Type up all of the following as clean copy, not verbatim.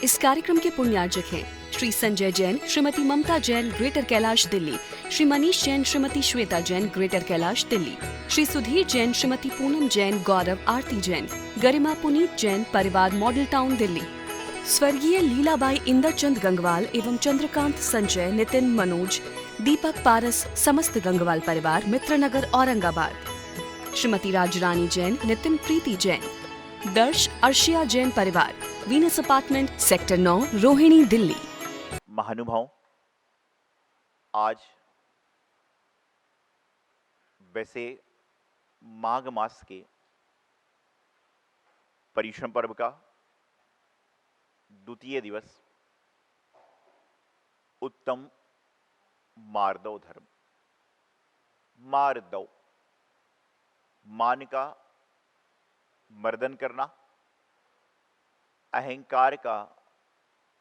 इस कार्यक्रम के पुण्यार्जक हैं श्री संजय जैन, श्रीमती ममता जैन, ग्रेटर कैलाश दिल्ली, श्री मनीष जैन, श्रीमती श्वेता जैन, ग्रेटर कैलाश दिल्ली, श्री सुधीर जैन, श्रीमती पूनम जैन, गौरव आरती जैन, गरिमा पुनीत जैन, परिवार मॉडल टाउन दिल्ली, स्वर्गीय लीलाबाई इंदरचंद गंगवाल एवं चंद्रकांत संजय, नितिन मनोज, दीपक पारस, समस्त गंगवाल परिवार, मित्रनगर औरंगाबाद, श्रीमती राजरानी जैन, नितिन प्रीति जैन, दर्श अर्शिया जैन परिवार, Venus apartment, sector 9, Rohini, Delhi. महानुभाव, आज वैसे माघ मास के पर्युषण पर्व का द्वितीय दिवस उत्तम मार्दव धर्म। मार्दव, मान का मर्दन करना, अहंकार का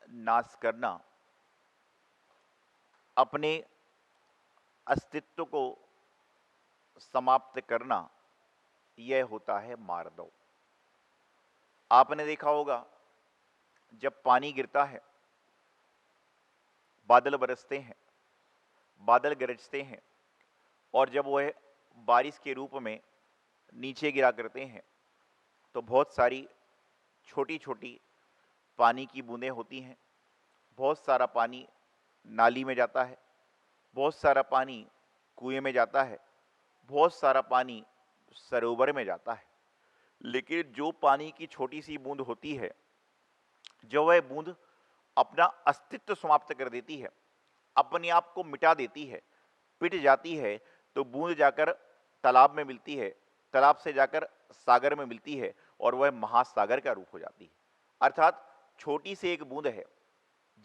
नाश करना, अपने अस्तित्व को समाप्त करना, यह होता है मार्दव। आपने देखा होगा जब पानी गिरता है, बादल बरसते हैं, बादल गरजते हैं और जब वह बारिश के रूप में नीचे गिरा करते हैं तो बहुत सारी छोटी छोटी पानी की बूंदें होती हैं। बहुत सारा पानी नाली में जाता है, बहुत सारा पानी कुएं में जाता है, बहुत सारा पानी सरोवर में जाता है। लेकिन जो पानी की छोटी सी बूंद होती है, जो वह बूंद अपना अस्तित्व समाप्त कर देती है, अपने आप को मिटा देती है, पिट जाती है, तो बूंद जाकर तालाब में मिलती है, तालाब से जाकर सागर में मिलती है और वह महासागर का रूप हो जाती है। अर्थात छोटी सी एक बूंद है,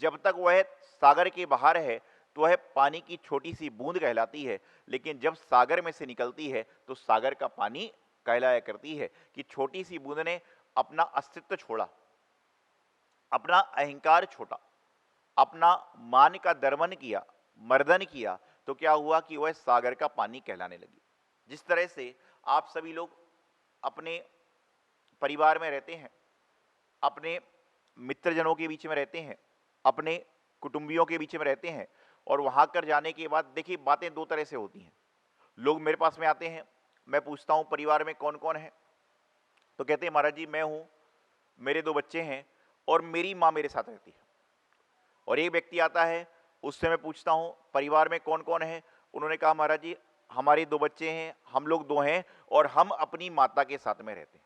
जब तक वह सागर के बाहर है तो वह पानी की छोटी सी बूंद कहलाती है, लेकिन जब सागर में से निकलती है तो सागर का पानी कहलाया करती है कि छोटी सी बूंद ने अपना अस्तित्व छोड़ा, अपना अहंकार छोड़ा, अपना मान का दर्मन किया, मर्दन किया, तो क्या हुआ कि वह सागर का पानी कहलाने लगी। जिस तरह से आप सभी लोग अपने परिवार में रहते हैं, अपने मित्रजनों के बीच में रहते हैं, अपने कुटुंबियों के बीच में रहते हैं और वहां कर जाने के बाद देखिए बातें दो तरह से होती हैं। लोग मेरे पास में आते हैं, मैं पूछता हूं परिवार में कौन कौन है, तो कहते हैं महाराज जी मैं हूं, मेरे 2 बच्चे हैं और मेरी मां मेरे साथ रहती है। और एक व्यक्ति आता है, उससे मैं पूछता हूं परिवार में कौन कौन है, उन्होंने कहा महाराज जी हमारे 2 बच्चे हैं, हम लोग 2 हैं और हम अपनी माता के साथ में रहते हैं।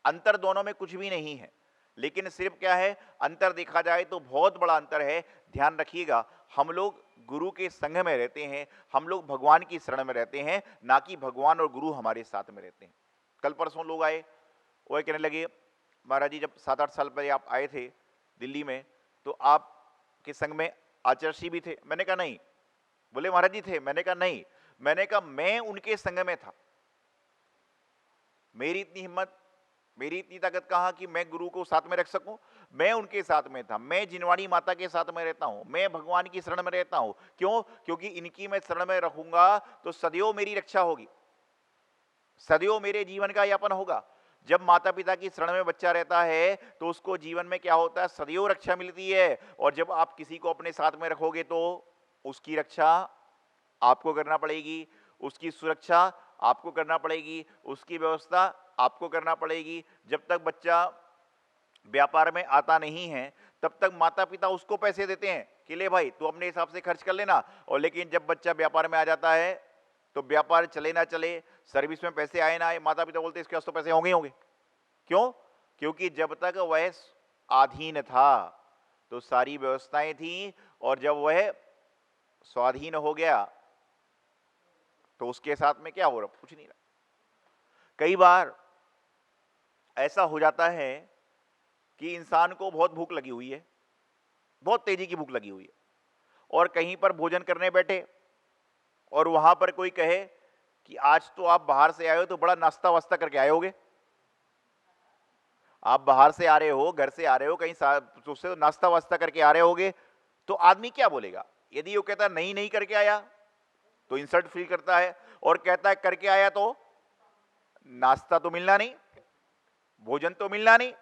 अंतर दोनों में कुछ भी नहीं है, लेकिन सिर्फ क्या है, अंतर देखा जाए तो बहुत बड़ा अंतर है। ध्यान रखिएगा, हम लोग गुरु के संग में रहते हैं, हम लोग भगवान की शरण में रहते हैं, ना कि भगवान और गुरु हमारे साथ में रहते हैं। कल परसों लोग आए, वह कहने लगे महाराज जी जब 7-8 साल पहले आप आए थे दिल्ली में तो आप के संग में आचर्षी भी थे। मैंने कहा नहीं। बोले महाराज जी थे। मैंने कहा नहीं। मैंने कहा मैं उनके संग में था। मेरी इतनी हिम्मत, मेरी इतनी ताकत कहाँ कि मैं गुरु को साथ में रख सकूं। मैं उनके साथ में था, मैं जिनवाणी माता के साथ में रहता हूं, मैं भगवान की शरण में रहता हूं। क्यों? क्योंकि इनकी मैं शरण में रहूंगा तो सदैव मेरी रक्षा होगी, सदैव मेरे जीवन का यापन होगा। जब माता पिता की शरण में बच्चा रहता है तो उसको जीवन में क्या होता है, सदैव रक्षा मिलती है। और जब आप किसी को अपने साथ में रखोगे तो उसकी रक्षा आपको करना पड़ेगी, उसकी सुरक्षा आपको करना पड़ेगी, उसकी व्यवस्था आपको करना पड़ेगी। जब तक बच्चा व्यापार में आता नहीं है तब तक माता पिता उसको पैसे देते हैं कि ले भाई तू अपने हिसाब से खर्च कर लेना। और लेकिन जब बच्चा व्यापार में आ जाता है तो व्यापार चले ना चले, सर्विस में पैसे आए ना आए, माता पिता बोलते इसके पास तो पैसे होंगे ही होंगे। क्यों? क्योंकि जब तक वह अधीन था तो सारी व्यवस्थाएं थी, और जब वह स्वाधीन हो गया तो उसके साथ में क्या हो रहा, कुछ नहीं रहा। कई बार ऐसा हो जाता है कि इंसान को बहुत भूख लगी हुई है, बहुत तेजी की भूख लगी हुई है, और कहीं पर भोजन करने बैठे और वहां पर कोई कहे कि आज तो आप बाहर से आए हो तो बड़ा नाश्ता वास्ता करके आए होगे। आप बाहर से आ रहे हो, घर से आ रहे हो, कहीं उससे तो नाश्ता वास्ता करके आ रहे होगे। तो आदमी क्या बोलेगा? यदि वो कहता नहीं नहीं करके आया तो इंसल्ट फील करता है, और कहता है करके आया तो नाश्ता तो मिलना नहीं, भोजन तो मिलना नहीं।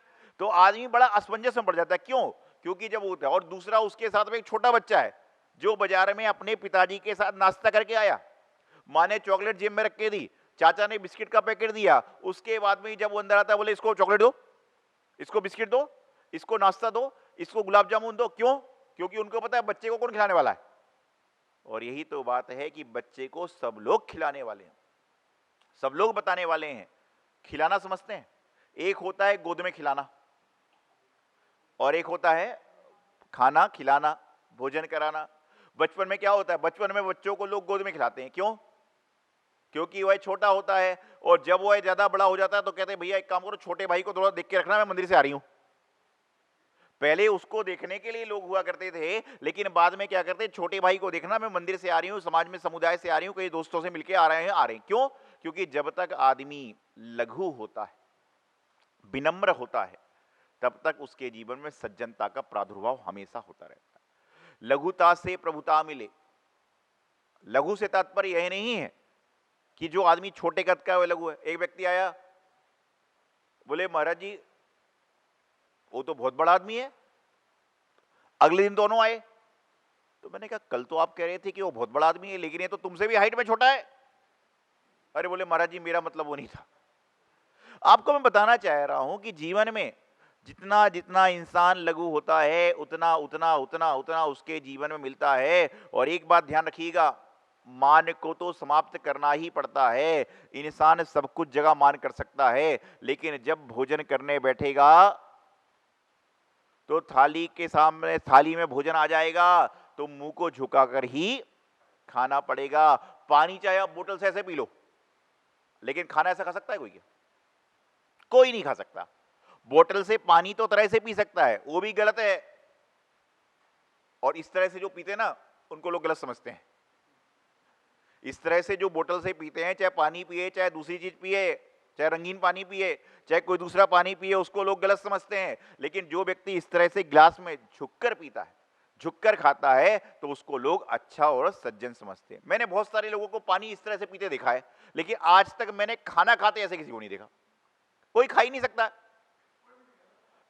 तो आदमी बड़ा असमंजस में पड़ जाता है। क्यों? क्योंकि जब होता है, और दूसरा उसके साथ में एक छोटा बच्चा है जो बाजार में अपने पिताजी के साथ नाश्ता करके आया, माँ ने चॉकलेट जेब में रख के दी, चाचा ने बिस्किट का पैकेट दिया, उसके बाद में जब वो अंदर आता है बोले इसको चॉकलेट दो, इसको बिस्किट दो, इसको नाश्ता दो, इसको गुलाब जामुन दो। क्यों? क्योंकि उनको पता है बच्चे को कौन खिलाने वाला है। और यही तो बात है कि बच्चे को सब लोग खिलाने वाले हैं, सब लोग बताने वाले हैं। खिलाना समझते हैं, एक होता है गोद में खिलाना और एक होता है खाना खिलाना, भोजन कराना। बचपन में क्या होता है, बचपन में बच्चों को लोग गोद में खिलाते हैं। क्यों? क्योंकि वह छोटा होता है, और जब वह ज्यादा बड़ा हो जाता है तो कहते हैं भैया एक काम करो, छोटे भाई को थोड़ा देख के रखना, मैं मंदिर से आ रही हूं। पहले उसको देखने के लिए लोग हुआ करते थे, लेकिन बाद में क्या करते हैं, छोटे भाई को देखना, मैं मंदिर से आ रही हूं, समाज में समुदाय से आ रही हूं, कई दोस्तों से मिलके आ रहे हैं। क्यों? क्योंकि जब तक आदमी लघु होता है, विनम्र होता है, तब तक उसके जीवन में सज्जनता का प्रादुर्भाव हमेशा होता रहता है। लघुता से प्रभुता मिले। लघु से तात्पर्य यह नहीं है कि जो आदमी छोटे कद का है वह लघु है। एक व्यक्ति आया, बोले महाराज जी वो तो बहुत बड़ा आदमी है। अगले दिन दोनों आए, तो मैंने कहा कल तो आप कह रहे थे कि वो बहुत बड़ा आदमी है, लेकिन ये तो तुमसे भी हाइट में छोटा है। अरे बोले महाराज जी मेरा मतलब वो नहीं था। आपको मैं बताना चाह रहा हूं कि जीवन में जितना जितना इंसान लघु होता है, उतना उतना उतना उतना उसके जीवन में मिलता है। और एक बात ध्यान रखिएगा, मान को तो समाप्त करना ही पड़ता है। इंसान सब कुछ जगह मान कर सकता है, लेकिन जब भोजन करने बैठेगा तो थाली के सामने, थाली में भोजन आ जाएगा तो मुंह को झुकाकर ही खाना पड़ेगा। पानी चाहे आप बोतल से ऐसे पी लो, लेकिन खाना ऐसा खा सकता है कोई? क्या? कोई नहीं खा सकता। बोतल से पानी तो तरह से पी सकता है, वो भी गलत है। और इस तरह से जो पीते हैं ना, उनको लोग गलत समझते हैं। इस तरह से जो बोतल से पीते हैं, चाहे पानी पिए, चाहे दूसरी चीज पिए, चाहे रंगीन पानी पिए, चाहे कोई दूसरा पानी पिए, उसको लोग गलत समझते हैं। लेकिन जो व्यक्ति इस तरह से गिलास में झुककर पीता है, झुककर खाता है, तो उसको लोग अच्छा और सज्जन समझते हैं। मैंने बहुत सारे लोगों को पानी इस तरह से पीते देखा है, लेकिन आज तक मैंने खाना खाते ऐसे किसी को नहीं देखा। कोई खा ही नहीं सकता,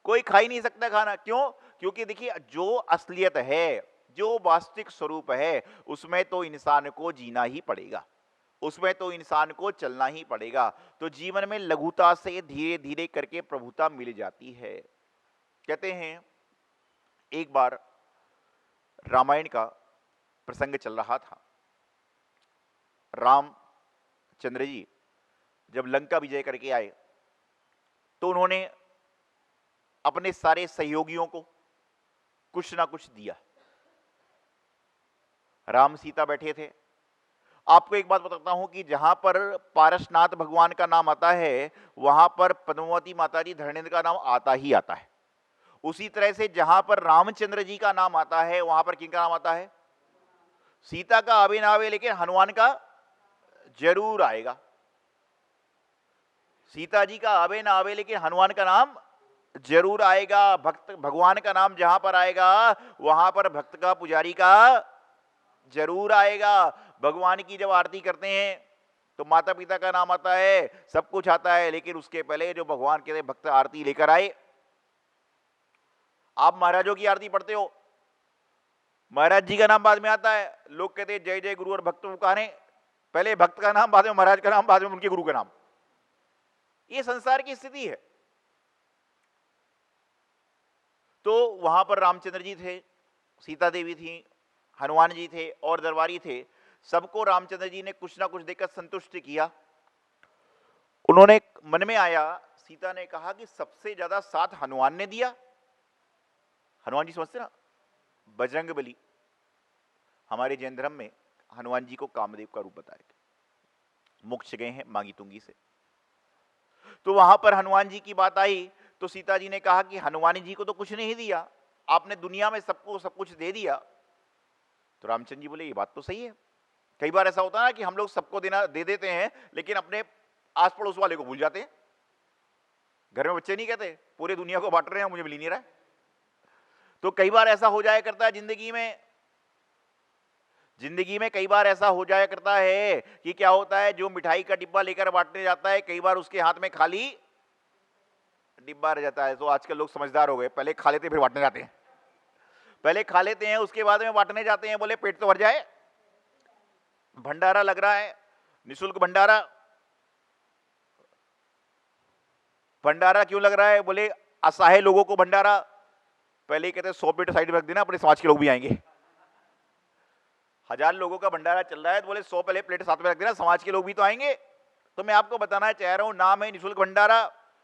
कोई खा ही नहीं सकता खाना। क्यों? क्योंकि देखिए जो असलियत है, जो वास्तविक स्वरूप है, उसमें तो इंसान को जीना ही पड़ेगा, उसमें तो इंसान को चलना ही पड़ेगा। तो जीवन में लघुता से धीरे धीरे करके प्रभुता मिल जाती है। कहते हैं एक बार रामायण का प्रसंग चल रहा था। रामचंद्र जी जब लंका विजय करके आए तो उन्होंने अपने सारे सहयोगियों को कुछ ना कुछ दिया। राम सीता बैठे थे। आपको एक बात बताता हूं कि जहां पर पारसनाथ भगवान का नाम आता है, वहां पर पद्मावती माता जी धर्मेंद्र का नाम आता ही आता है। उसी तरह से जहां पर रामचंद्र जी का नाम आता है, वहां पर किनका नाम आता है? सीता का आवे ना आवे, लेकिन हनुमान का जरूर आएगा। सीता जी का आवे ना आवे, लेकिन हनुमान का नाम जरूर आएगा। भक्त भगवान का नाम जहां पर आएगा, वहां पर भक्त का, पुजारी का जरूर आएगा। भगवान की जब आरती करते हैं तो माता पिता का नाम आता है, सब कुछ आता है, लेकिन उसके पहले जो भगवान के भक्त आरती लेकर आए। आप महाराजों की आरती पढ़ते हो, महाराज जी का नाम बाद में आता है। लोग कहते हैं जय जय गुरु और भक्त पुकारे, पहले भक्त का नाम, बाद में महाराज का नाम, बाद में उनके गुरु का नाम। ये संसार की स्थिति है। तो वहां पर रामचंद्र जी थे, सीता देवी थी, हनुमान जी थे और दरबारी थे। सबको रामचंद्र जी ने कुछ ना कुछ देकर संतुष्ट किया। उन्होंने मन में आया, सीता ने कहा कि सबसे ज्यादा साथ हनुमान ने दिया। हनुमान जी समझते ना, बजरंगबली। हमारे जैन धर्म में हनुमान जी को कामदेव का रूप बताया गया, मोक्ष गए हैं मांगी तुंगी से। तो वहां पर हनुमान जी की बात आई तो सीता जी ने कहा कि हनुमान जी को तो कुछ नहीं दिया, आपने दुनिया में सबको सब कुछ दे दिया। तो रामचंद्र जी बोले ये बात तो सही है। कई बार ऐसा होता है ना कि हम लोग सबको देना दे देते हैं, लेकिन अपने आस पड़ोस वाले को भूल जाते हैं। घर में बच्चे नहीं कहते पूरे दुनिया को बांट रहे हैं, मुझे मिल ही नहीं रहा है। तो कई बार ऐसा हो जाया करता है जिंदगी में कई बार ऐसा हो जाया करता है कि क्या होता है, जो मिठाई का डिब्बा लेकर बांटने जाता है, कई बार उसके हाथ में खाली डिब्बा रह जाता है। तो आजकल लोग समझदार हो गए, पहले खा लेते फिर बांटने जाते हैं। पहले खा लेते हैं, उसके बाद में बांटने जाते हैं, बोले पेट तो भर जाए। भंडारा लग रहा है, निःशुल्क भंडारा। भंडारा क्यों लग रहा है? बोले असहाय लोगों को भंडारा। पहले ही कहते हैं 100 पेट साइड में रख देना, अपने समाज के लोग भी आएंगे। 1000 लोगों का भंडारा चल रहा है, तो बोले 100 पहले प्लेट साथ में रख देना, समाज के लोग भी तो आएंगे। तो मैं आपको बताना चाह रहा हूं, नाम है निःशुल्क भंडारा,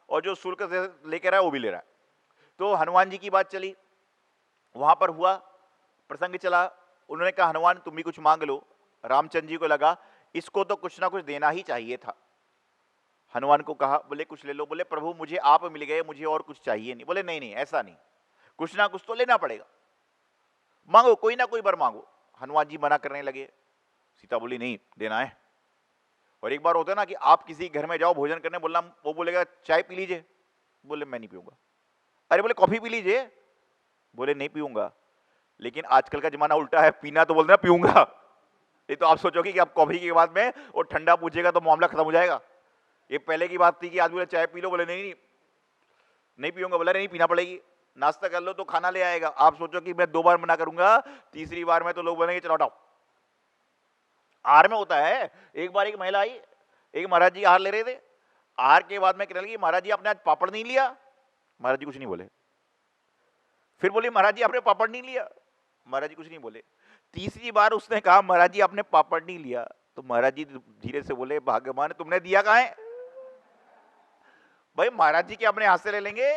और जो शुल्क लेकर आया वो भी ले रहा है। तो हनुमान जी की बात चली, वहां पर हुआ प्रसंग चला। उन्होंने कहा हनुमान तुम भी कुछ मांग लो। रामचंद्र जी को लगा इसको तो कुछ ना कुछ देना ही चाहिए था। हनुमान को कहा, बोले कुछ ले लो। बोले प्रभु मुझे आप मिल गए, मुझे और कुछ चाहिए नहीं। बोले नहीं नहीं ऐसा नहीं, कुछ ना कुछ तो लेना पड़ेगा, मांगो कोई ना कोई वर मांगो। हनुमान जी मना करने लगे। सीता बोली नहीं देना है। और एक बार होता है ना कि आप किसी घर में जाओ भोजन करने, बोलना वो बोलेगा चाय पी लीजिए, बोले मैं नहीं पीऊंगा। अरे बोले कॉफी पी लीजिए, बोले नहीं पीऊंगा। लेकिन आजकल का जमाना उल्टा है, पीना तो बोलना पीऊंगा। ये तो आप सोचोगे कि आप कॉफी के बाद में और ठंडा पूछेगा तो मामला खत्म हो जाएगा। ये पहले की बात थी कि आदमी बोले चाय पी लो, बोले नहीं नहीं नहीं पीऊंगा। बोला नहीं पीना पड़ेगी, नाश्ता कर लो तो खाना ले आएगा। आप सोचो कि मैं 2 बार मना करूंगा, तीसरी बार में तो लोग बोलेंगे चलो हटाओ। आहार में होता है। एक बार एक महिला आई, एक महाराज जी आहार ले रहे थे। आहार के बाद में कहने लगी महाराज जी आपने आज पापड़ नहीं लिया। महाराज जी कुछ नहीं बोले। फिर बोली महाराज जी आपने पापड़ नहीं लिया। महाराज जी कुछ नहीं बोले। तीसरी बार उसने कहा महाराज जी आपने पापड़ नहीं लिया। तो महाराज जी धीरे से बोले भाग्यवान तुमने दिया कहां है? भाई महाराज जी के अपने हाथ से ले लेंगे?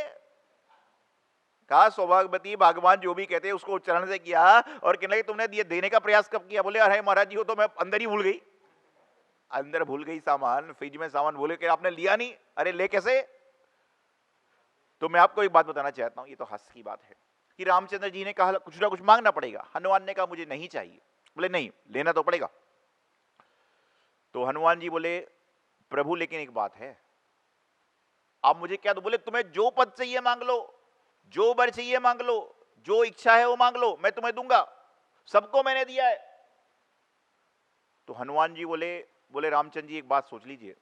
कहा सौभाग्यवती भगवान जो भी कहते हैं उसको उच्चारण से किया, और कहने लगे तुमने दिए देने का प्रयास कब किया? बोले अरे महाराज जी हो तो मैं अंदर ही भूल गई, अंदर भूल गई सामान, फ्रिज में सामान बोले कि आपने लिया नहीं। अरे ले कैसे? तो मैं आपको एक बात बताना चाहता हूं, ये तो हंस की बात है कि रामचंद्र जी ने कहा कुछ ना कुछ मांगना पड़ेगा। हनुमान ने कहा मुझे नहीं चाहिए। बोले नहीं लेना तो पड़ेगा। तो हनुमान जी बोले प्रभु लेकिन एक बात है, आप मुझे क्या दो? बोले तुम्हें जो पद चाहिए मांग लो, जो वर चाहिए मांग लो, जो इच्छा है वो मांग लो, मैं तुम्हें दूंगा, सबको मैंने दिया है। तो हनुमान जी बोले रामचंद्र जी एक बात सोच लीजिए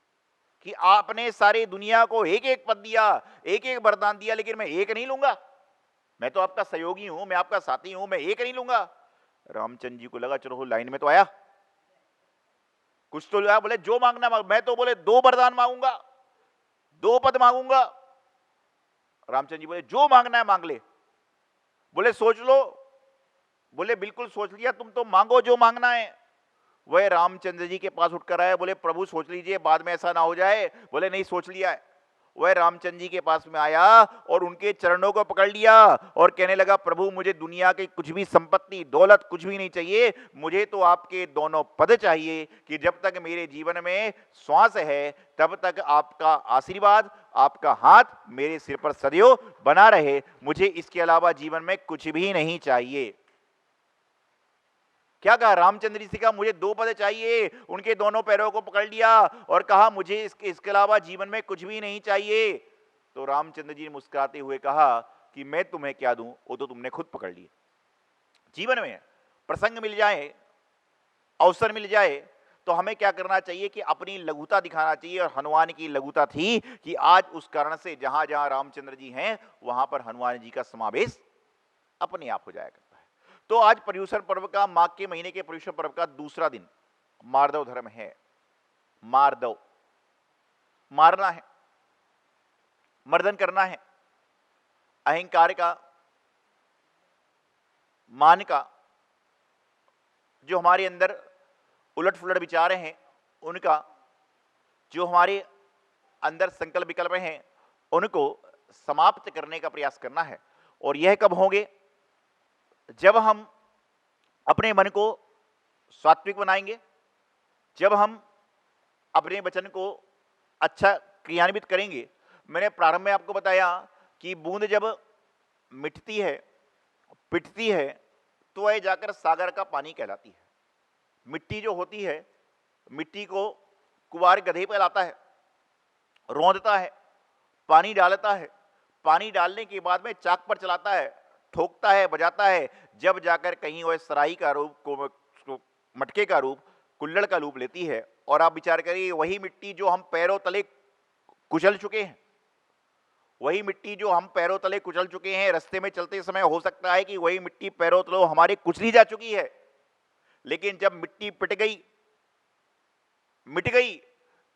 कि आपने सारी दुनिया को एक एक पद दिया, एक एक वरदान दिया, लेकिन मैं एक नहीं लूंगा। मैं तो आपका सहयोगी हूं, मैं आपका साथी हूं, मैं एक नहीं लूंगा। रामचंद्र जी को लगा चलो लाइन में तो आया, कुछ तो लिया। बोले जो मांगना मांग। मैं तो बोले 2 वरदान मांगूंगा, 2 पद मांगूंगा। रामचंद्र जी बोले जो मांगना है मांग ले। बोले सोच लो। बोले बिल्कुल सोच लिया, तुम तो मांगो जो मांगना है। वह रामचंद्र जी के पास उठकर आए, बोले प्रभु सोच लीजिए बाद में ऐसा ना हो जाए। बोले नहीं सोच लिया है। वह रामचंद्र जी के पास में आया और उनके चरणों को पकड़ लिया और कहने लगा प्रभु मुझे दुनिया की कुछ भी संपत्ति दौलत कुछ भी नहीं चाहिए, मुझे तो आपके दोनों पद चाहिए कि जब तक मेरे जीवन में श्वास है तब तक आपका आशीर्वाद, आपका हाथ मेरे सिर पर सदैव बना रहे। मुझे इसके अलावा जीवन में कुछ भी नहीं चाहिए। क्या कहा रामचंद्र जी से? कहा मुझे 2 पद चाहिए। उनके दोनों पैरों को पकड़ लिया और कहा मुझे इसके अलावा जीवन में कुछ भी नहीं चाहिए। तो रामचंद्र जी ने मुस्कुराते हुए कहा कि मैं तुम्हें क्या दूं, वो तो तुमने खुद पकड़ लिए। जीवन में प्रसंग मिल जाए, अवसर मिल जाए तो हमें क्या करना चाहिए कि अपनी लघुता दिखाना चाहिए। और हनुमान की लघुता थी कि आज उस कारण से जहां जहां रामचंद्र जी हैं वहां पर हनुमान जी का समावेश अपने आप हो जाएगा। तो आज पर्युषण पर्व का, माघ के महीने के पर्युषण पर्व का दूसरा दिन मार्दव धर्म है। मार्दव मारना है, मर्दन करना है, अहंकार का, मान का, जो हमारे अंदर उलट फुलट विचार हैं उनका, जो हमारे अंदर संकल्प विकल्प हैं उनको समाप्त करने का प्रयास करना है। और यह कब होंगे? जब हम अपने मन को सात्विक बनाएंगे, जब हम अपने वचन को अच्छा क्रियान्वित करेंगे। मैंने प्रारंभ में आपको बताया कि बूंद जब मिटती है, पिटती है, तो वह जाकर सागर का पानी कहलाती है। मिट्टी जो होती है, मिट्टी को कुंवार गधे पर लाता है, रौंदता है, पानी डालता है, पानी डालने के बाद में चाक पर चलाता है, ठोकता है, बजाता है, जब जाकर कहीं वह सराई का रूप को मटके का रूप, कुल्हड़ का रूप लेती है। और आप विचार करिए वही मिट्टी जो हम पैरों तले कुचल चुके हैं, वही मिट्टी जो हम पैरों तले कुचल चुके हैं, रास्ते में चलते समय हो सकता है कि वही मिट्टी पैरों तले हमारे कुचली जा चुकी है, लेकिन जब मिट्टी मिट गई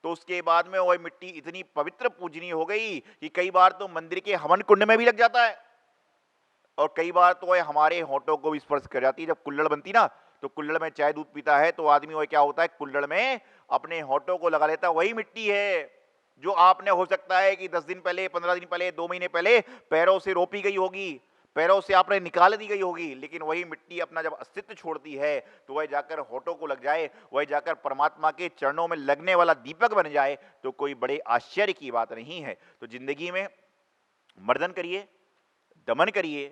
तो उसके बाद में वह मिट्टी इतनी पवित्र पूजनीय हो गई कि कई बार तो मंदिर के हवन कुंड में भी लग जाता है, और कई बार तो वह हमारे होंठों को भी स्पर्श कर जाती है। जब कुल्हड़ बनती ना, तो कुल्हड़ में चाय दूध पीता है तो आदमी वह क्या होता है, कुल्हड़ में अपने होंठों को लगा लेता है। वही मिट्टी है जो आपने हो सकता है कि 10 दिन पहले, 15 दिन पहले, 2 महीने पहले पैरों से रोपी गई होगी, पैरों से आपने निकाल दी गई होगी, लेकिन वही मिट्टी अपना जब अस्तित्व छोड़ती है तो वह जाकर होठों को लग जाए, वह जाकर परमात्मा के चरणों में लगने वाला दीपक बन जाए, तो कोई बड़े आश्चर्य की बात नहीं है। तो जिंदगी में मर्दन करिए, दमन करिए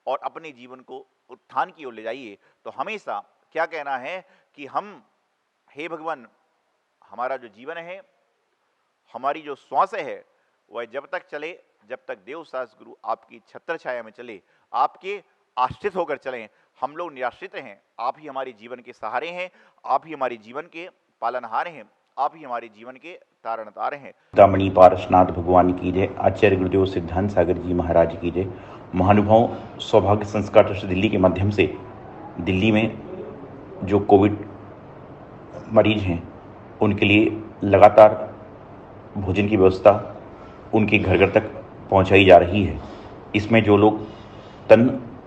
और अपने जीवन को उत्थान की ओर ले जाइए। तो हमेशा क्या कहना है कि हम, हे भगवान, हमारा जो जीवन है, हमारी जो श्वास है, वह जब तक चले, जब तक देव सास गुरु आपकी छत्र छाया में चले, आपके आश्रित होकर चलें। हम लोग निराश्रित हैं, आप ही हमारे जीवन के सहारे हैं, आप ही हमारे जीवन के पालनहार हैं, आप ही हमारे जीवन के तारणतार हैं। दामणी पारसनाथ भगवान की जय, आचार्य गुरुदेव सिद्धांत सागर जी महाराज की जय। महानुभाव सौभाग्य संस्कार ट्रस्ट दिल्ली के माध्यम से दिल्ली में जो कोविड मरीज हैं उनके लिए लगातार भोजन की व्यवस्था उनके घर घर तक पहुंचाई जा रही है। इसमें जो लोग तन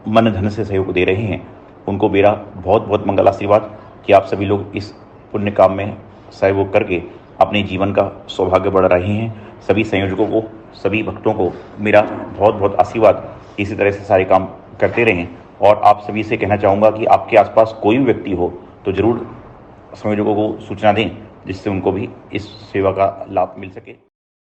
मन धन से सहयोग दे रहे हैं उनको मेरा बहुत बहुत मंगल आशीर्वाद कि आप सभी लोग इस पुण्य काम में सहयोग करके अपने जीवन का सौभाग्य बढ़ा रहे हैं। सभी संयोजकों को, सभी भक्तों को मेरा बहुत बहुत आशीर्वाद। इसी तरह से सारे काम करते रहें, और आप सभी से कहना चाहूँगा कि आपके आसपास कोई भी व्यक्ति हो तो ज़रूर संयोजकों को सूचना दें, जिससे उनको भी इस सेवा का लाभ मिल सके।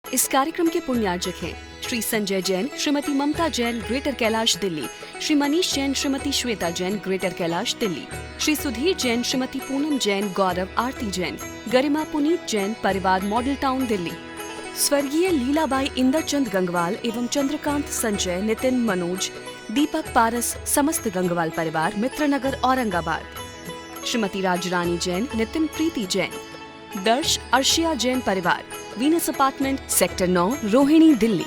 इस कार्यक्रम के पुण्यार्जक हैं श्री संजय जैन, श्रीमती ममता जैन, ग्रेटर कैलाश दिल्ली, श्री मनीष जैन, श्रीमती श्वेता जैन, ग्रेटर कैलाश दिल्ली, श्री सुधीर जैन, श्रीमती पूनम जैन, गौरव आरती जैन, गरिमा पुनीत जैन, परिवार मॉडल टाउन दिल्ली, स्वर्गीय लीलाबाई इंदरचंद गंगवाल एवं चंद्रकांत संजय, नितिन, मनोज, दीपक पारस, समस्त गंगवाल परिवार, मित्रनगर औरंगाबाद, श्रीमती राजरानी जैन, नितिन प्रीति जैन, दर्श अर्शिया जैन परिवार, Venus apartment, sector 9, Rohini, Delhi.